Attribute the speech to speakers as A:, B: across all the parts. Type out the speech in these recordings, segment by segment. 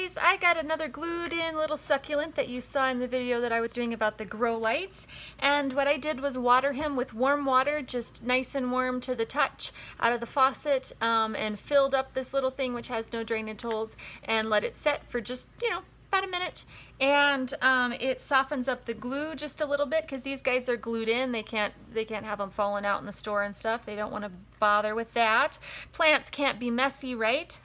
A: guys, I got another glued in little succulent that you saw in the video that I was doing about the grow lights. And what I did was water him with warm water, just nice and warm to the touch, out of the faucet, and filled up this little thing which has no drainage holes, and let it set for just, you know, about a minute. And it softens up the glue just a little bit, because these guys are glued in. They can't have them falling out in the store and stuff. They don't want to bother with that. Plants can't be messy, right?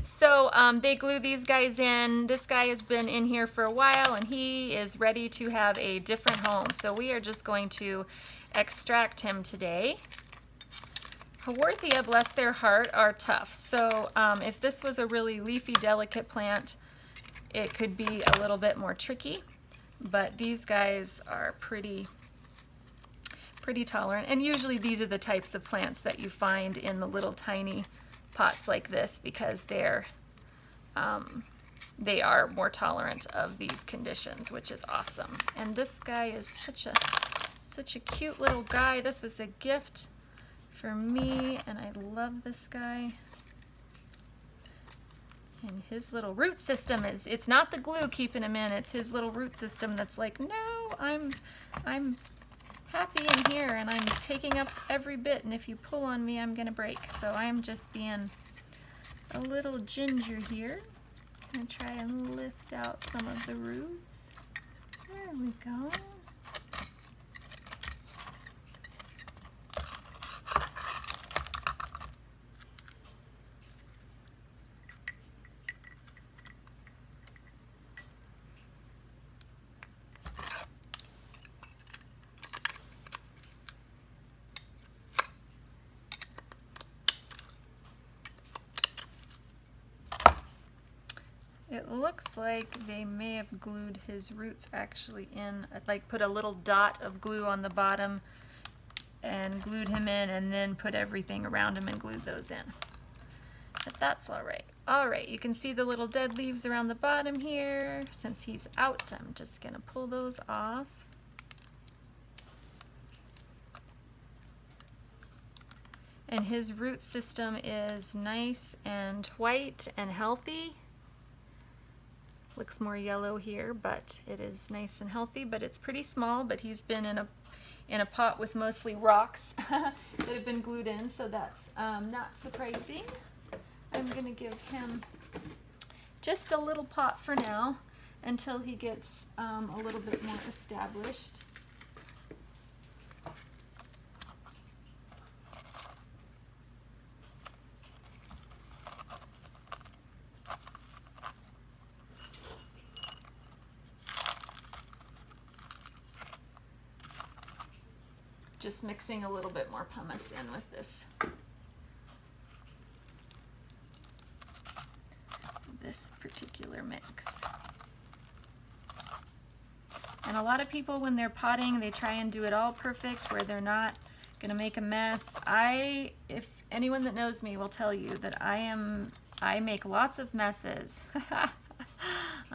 A: So they glue these guys in. This guy has been in here for a while, and he is ready to have a different home. So we are just going to extract him today. Haworthia, bless their heart, are tough. So if this was a really leafy, delicate plant, it could be a little bit more tricky, but these guys are pretty tolerant. And usually these are the types of plants that you find in the little tiny pots like this, because they are more tolerant of these conditions, which is awesome. And this guy is such a cute little guy. This was a gift for me, and I love this guy. And his little root system it's not the glue keeping him in, it's his little root system that's like, no, I'm happy in here, and I'm taking up every bit, and if you pull on me, I'm gonna break. So I'm just being a little ginger here. I'm gonna try and lift out some of the roots. There we go. It looks like they may have glued his roots actually in, like put a little dot of glue on the bottom and glued him in, and then put everything around him and glued those in. But that's all right. All right, you can see the little dead leaves around the bottom here. Since he's out, I'm just gonna pull those off. And his root system is nice and white and healthy. Looks more yellow here, but it is nice and healthy, but it's pretty small. But he's been in a pot with mostly rocks that have been glued in, so that's not surprising. I'm gonna give him just a little pot for now until he gets a little bit more established. Just mixing a little bit more pumice in with this particular mix. And a lot of people, when they're potting, they try and do it all perfect where they're not gonna make a mess. If anyone that knows me will tell you that I make lots of messes.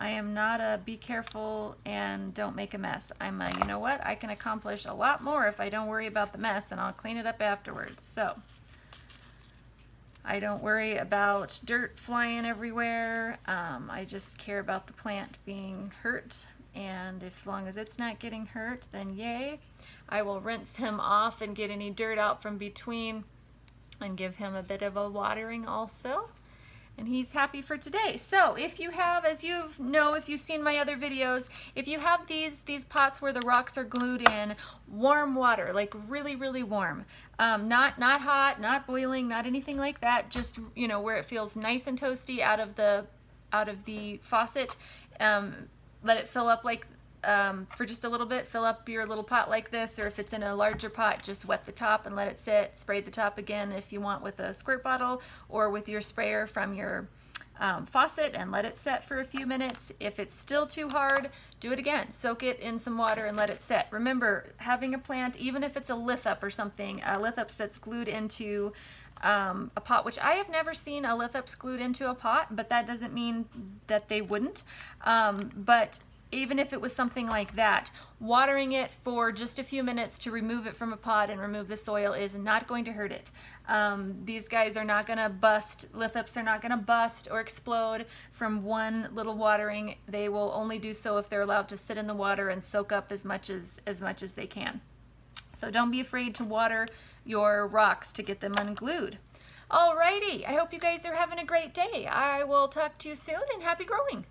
A: I am not a be careful and don't make a mess. I'm a, you know what, I can accomplish a lot more if I don't worry about the mess, and I'll clean it up afterwards. So I don't worry about dirt flying everywhere. I just care about the plant being hurt, and as long as it's not getting hurt, then yay. I will rinse him off and get any dirt out from between and give him a bit of a watering also. And he's happy for today. So if you have, as you know, if you've seen my other videos, if you have these pots where the rocks are glued in, warm water, like really, really warm. Not hot, not boiling, not anything like that. Just, you know, where it feels nice and toasty out of the faucet. Let it fill up like for just a little bit. Fill up your little pot like this, or if it's in a larger pot, just wet the top and let it sit. Spray the top again if you want with a squirt bottle or with your sprayer from your faucet, and let it set for a few minutes. If it's still too hard, do it again. Soak it in some water and let it set. Remember, having a plant, even if it's a lithup or something, a lithups that's glued into a pot, which I have never seen a lithups glued into a pot, but that doesn't mean that they wouldn't. But even if it was something like that, watering it for just a few minutes to remove it from a pot and remove the soil is not going to hurt it. These guys are not going to bust, lithops are not going to bust or explode from one little watering. They will only do so if they're allowed to sit in the water and soak up as much as they can. So don't be afraid to water your rocks to get them unglued. Alrighty, I hope you guys are having a great day. I will talk to you soon, and happy growing.